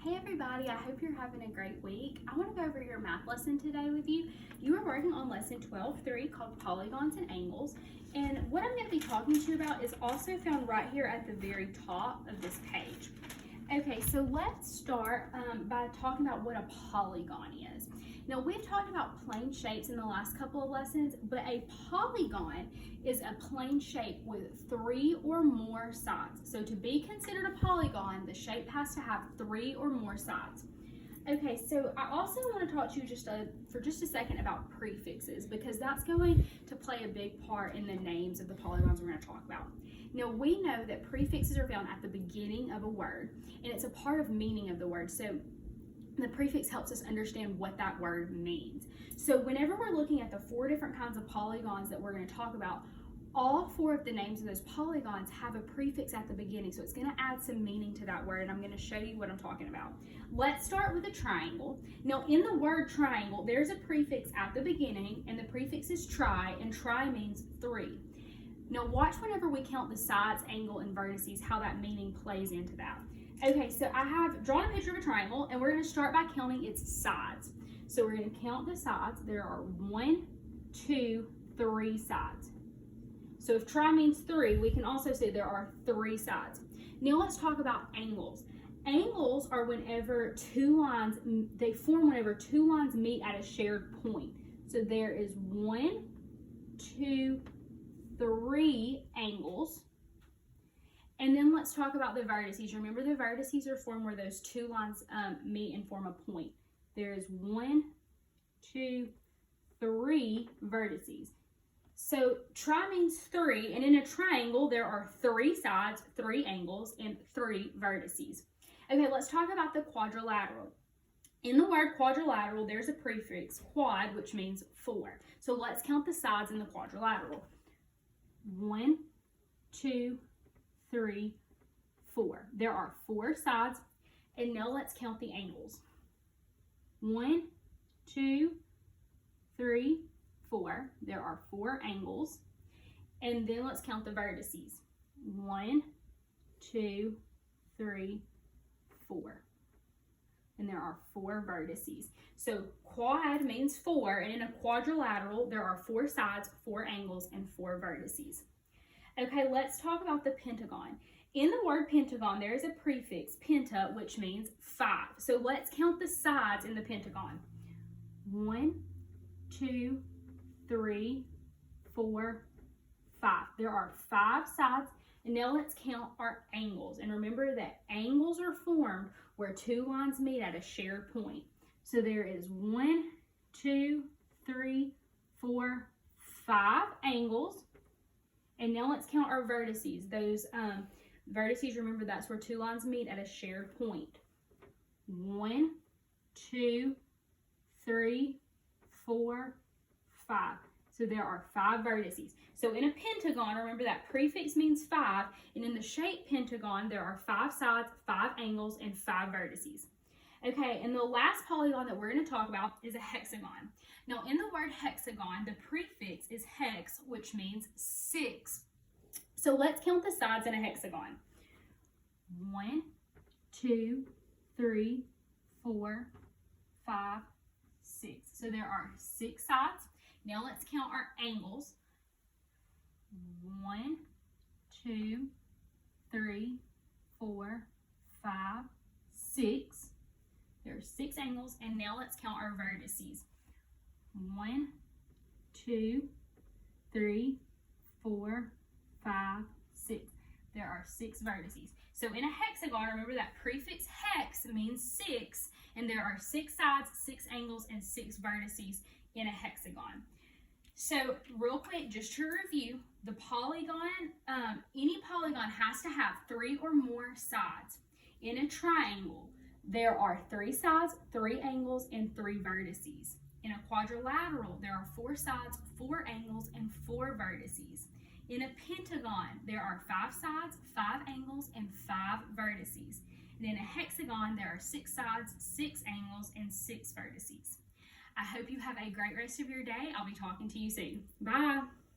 Hey everybody, I hope you're having a great week. I want to go over your math lesson today with you. You are working on lesson 12.3 called Polygons and Angles. And what I'm going to be talking to you about is also found right here at the very top of this page. Okay, so let's start by talking about what a polygon is. Now, we've talked about plane shapes in the last couple of lessons, but a polygon is a plane shape with 3 or more sides. So to be considered a polygon, the shape has to have 3 or more sides. Okay, so I also want to talk to you for just a second about prefixes, because that's going to play a big part in the names of the polygons we're going to talk about. Now, we know that prefixes are found at the beginning of a word, and it's a part of meaning of the word. So the prefix helps us understand what that word means. So whenever we're looking at the 4 different kinds of polygons that we're going to talk about, all 4 of the names of those polygons have a prefix at the beginning, so it's going to add some meaning to that word, and I'm going to show you what I'm talking about. Let's start with a triangle. Now, in the word triangle, there's a prefix at the beginning, and the prefix is tri, and tri means 3. Now, watch whenever we count the sides, angle, and vertices, how that meaning plays into that. Okay, so I have drawn a picture of a triangle, and we're going to start by counting its sides. So we're going to count the sides. There are 1, 2, 3 sides. So if tri means 3, we can also say there are 3 sides. Now let's talk about angles. Angles are whenever they form whenever 2 lines meet at a shared point. So there is 1, 2, 3 angles. And then let's talk about the vertices. Remember, the vertices are formed where those 2 lines meet and form a point. There is 1, 2, 3 vertices. So tri means 3, and in a triangle there are 3 sides, 3 angles, and 3 vertices. Okay, let's talk about the quadrilateral. In the word quadrilateral, there's a prefix, quad, which means 4. So let's count the sides in the quadrilateral. 1, 2, 3, 4. There are 4 sides, and now let's count the angles. 1, 2, 3, 4. There are 4 angles, and then let's count the vertices. 1, 2, 3, 4. And there are 4 vertices. So quad means 4, and in a quadrilateral there are 4 sides, 4 angles, and 4 vertices. Okay, let's talk about the pentagon. In the word pentagon, there is a prefix, penta, which means 5. So let's count the sides in the pentagon. 1, 2, 3, 4, 5. There are 5 sides, and now let's count our angles. And remember that angles are formed where 2 lines meet at a shared point. So there is 1, 2, 3, 4, 5 angles. And now let's count our vertices. Those vertices, remember, that's where 2 lines meet at a shared point. 1, 2, 3, 4, 5. So there are 5 vertices. So in a pentagon, remember that prefix means 5, and in the shape pentagon, there are 5 sides, 5 angles, and 5 vertices. Okay, and the last polygon that we're going to talk about is a hexagon. Now, in the word hexagon, the prefix is hex, which means 6. So let's count the sides in a hexagon. 1, 2, 3, 4, 5, 6. So there are 6 sides. Now let's count our angles. 1, 2, 3, 4, 5, 6. There are 6 angles, and now let's count our vertices. 1, 2, 3, 4, 5, 6. There are 6 vertices. So in a hexagon, remember that prefix hex means 6, and there are 6 sides, 6 angles, and 6 vertices in a hexagon. So real quick, just to review, the polygon, any polygon has to have 3 or more sides. In a triangle, there are 3 sides, 3 angles, and 3 vertices. In a quadrilateral, there are 4 sides, 4 angles, and 4 vertices. In a pentagon, there are 5 sides, 5 angles, and 5 vertices. And in a hexagon, there are 6 sides, 6 angles, and 6 vertices. I hope you have a great rest of your day. I'll be talking to you soon. Bye.